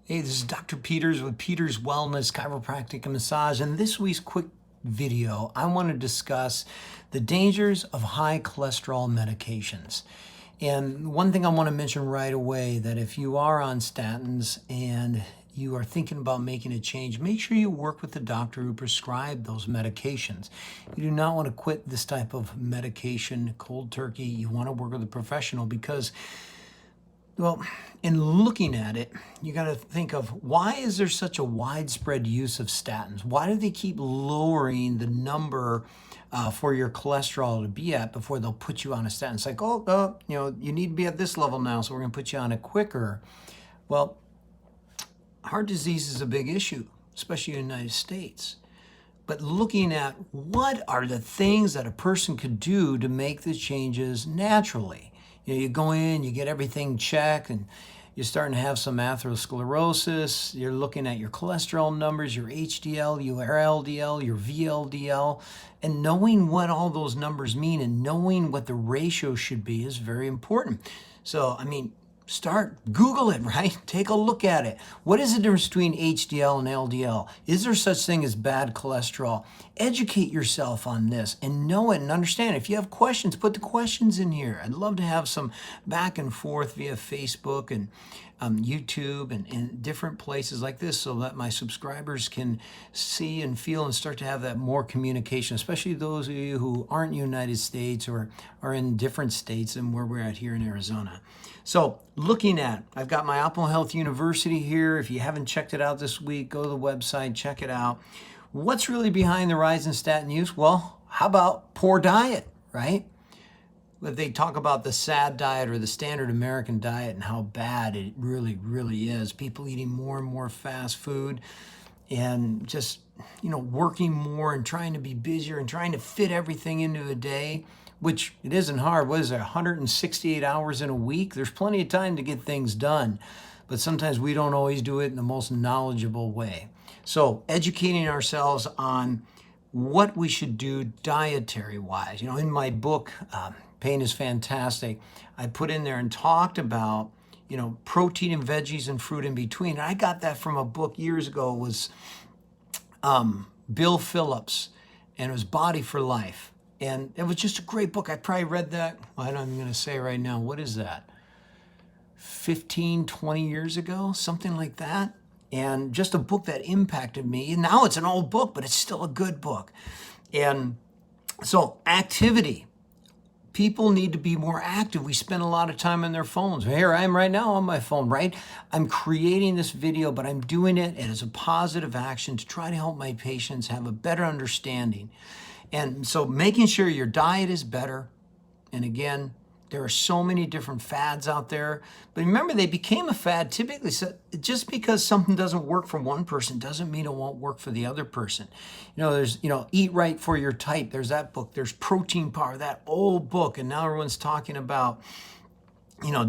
Hey, this is Dr. Peters with Peters Wellness, Chiropractic and Massage. In this week's quick video, I want to discuss the dangers of high cholesterol medications. And one thing I want to mention right away, that if you are on statins and you are thinking about making a change, make sure you work with the doctor who prescribed those medications. You do not want to quit this type of medication cold turkey. You want to work with a professional because, well, in looking at it, you got to think of, why is there such a widespread use of statins? Why do they keep lowering the number for your cholesterol to be at before they'll put you on a statin? It's like, you need to be at this level now, so we're going to put you on it quicker. Well, heart disease is a big issue, especially in the United States. But looking at what are the things that a person could do to make the changes naturally. You go in, you get everything checked, and you're starting to have some atherosclerosis. You're looking at your cholesterol numbers, your HDL, your LDL, your VLDL, and knowing what all those numbers mean and knowing what the ratio should be is very important. So, Google it, right? Take a look at it. What is the difference between HDL and LDL? Is there such thing as bad cholesterol? Educate yourself on this and know it and understand. If you have questions, put the questions in here. I'd love to have some back and forth via Facebook and YouTube and different places like this, so that my subscribers can see and feel and start to have that more communication, especially those of you who aren't United States or are in different states than where we're at here in Arizona. So looking at, I've got my Optimal Health University here. If you haven't checked it out this week, go to the website, check it out. What's really behind the rise in statin use? Well, how about poor diet, right? They talk about the SAD diet or the standard American diet and how bad it really, really is. People eating more and more fast food and just, working more and trying to be busier and trying to fit everything into a day, which it isn't hard. What is it, 168 hours in a week? There's plenty of time to get things done, but sometimes we don't always do it in the most knowledgeable way. So educating ourselves on what we should do dietary-wise. In my book, Pain is Fantastic, I put in there and talked about, protein and veggies and fruit in between. And I got that from a book years ago. It was Bill Phillips, and it was Body for Life. And it was just a great book. I probably read that, I'm going to say right now, what is that? 15, 20 years ago, something like that. And just a book that impacted me. And now it's an old book, but it's still a good book. And so activity. People need to be more active. We spend a lot of time on their phones. Here I am right now on my phone, right? I'm creating this video, but I'm doing it as a positive action to try to help my patients have a better understanding. And so making sure your diet is better. And again, there are so many different fads out there. But remember, they became a fad typically. So just because something doesn't work for one person doesn't mean it won't work for the other person. There's, Eat Right for Your Type. There's that book. There's Protein Power, that old book. And now everyone's talking about,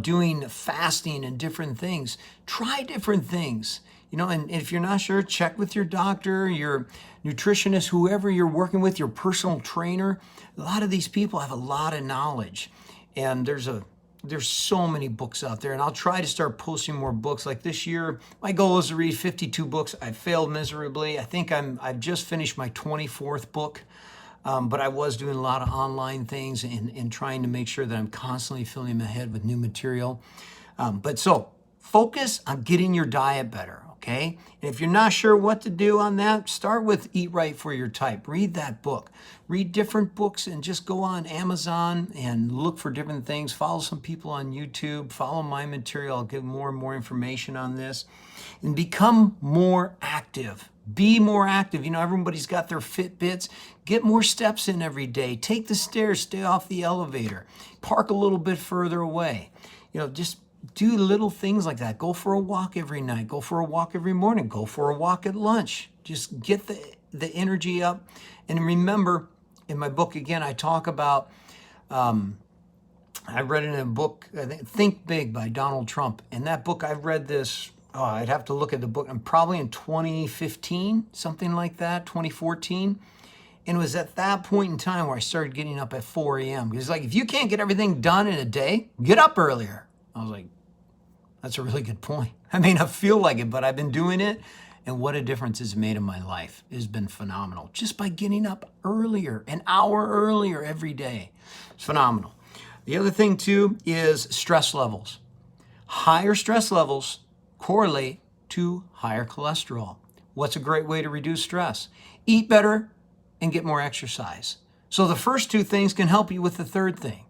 doing fasting and different things. Try different things. And if you're not sure, check with your doctor, your nutritionist, whoever you're working with, your personal trainer. A lot of these people have a lot of knowledge. And there's so many books out there, and I'll try to start posting more books. Like this year, my goal is to read 52 books. I failed miserably. I think I've just finished my 24th book, but I was doing a lot of online things and trying to make sure that I'm constantly filling my head with new material. But so focus on getting your diet better. Okay? And if you're not sure what to do on that, start with Eat Right for Your Type. Read that book. Read different books and just go on Amazon and look for different things. Follow some people on YouTube. Follow my material. I'll give more and more information on this. And become more active. Be more active. Everybody's got their Fitbits. Get more steps in every day. Take the stairs. Stay off the elevator. Park a little bit further away. Just do little things like that. Go for a walk every night. Go for a walk every morning. Go for a walk at lunch. Just get the energy up. And remember, in my book, again, I talk about, I read it in a book, Think Big by Donald Trump. And that book, I read this, I'd have to look at the book, and probably in 2015, something like that, 2014. And it was at that point in time where I started getting up at 4 a.m. Because if you can't get everything done in a day, get up earlier. I was like, That's a really good point. I may not feel like it, but I've been doing it, and what a difference it's made in my life. It has been phenomenal. Just by getting up earlier, an hour earlier every day. It's phenomenal. The other thing too is stress levels. Higher stress levels correlate to higher cholesterol. What's a great way to reduce stress? Eat better and get more exercise. So the first two things can help you with the third thing.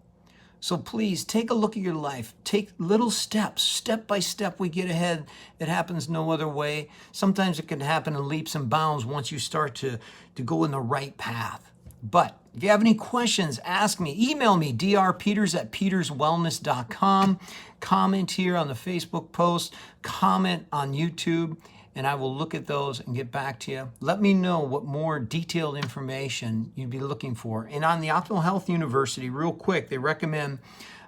So please take a look at your life. Take little steps. Step by step we get ahead. It happens no other way. Sometimes it can happen in leaps and bounds once you start to go in the right path. But if you have any questions, ask me. Email me, drpeters@peterswellness.com. Comment here on the Facebook post. Comment on YouTube, and I will look at those and get back to you. Let me know what more detailed information you'd be looking for. And on the Optimal Health University, real quick, they recommend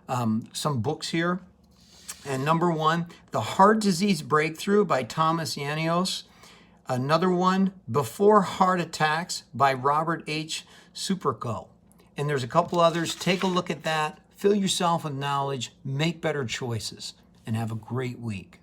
some books here. And number one, The Heart Disease Breakthrough by Thomas Yanios. Another one, Before Heart Attacks by Robert H. Superco. And there's a couple others. Take a look at that. Fill yourself with knowledge. Make better choices. And have a great week.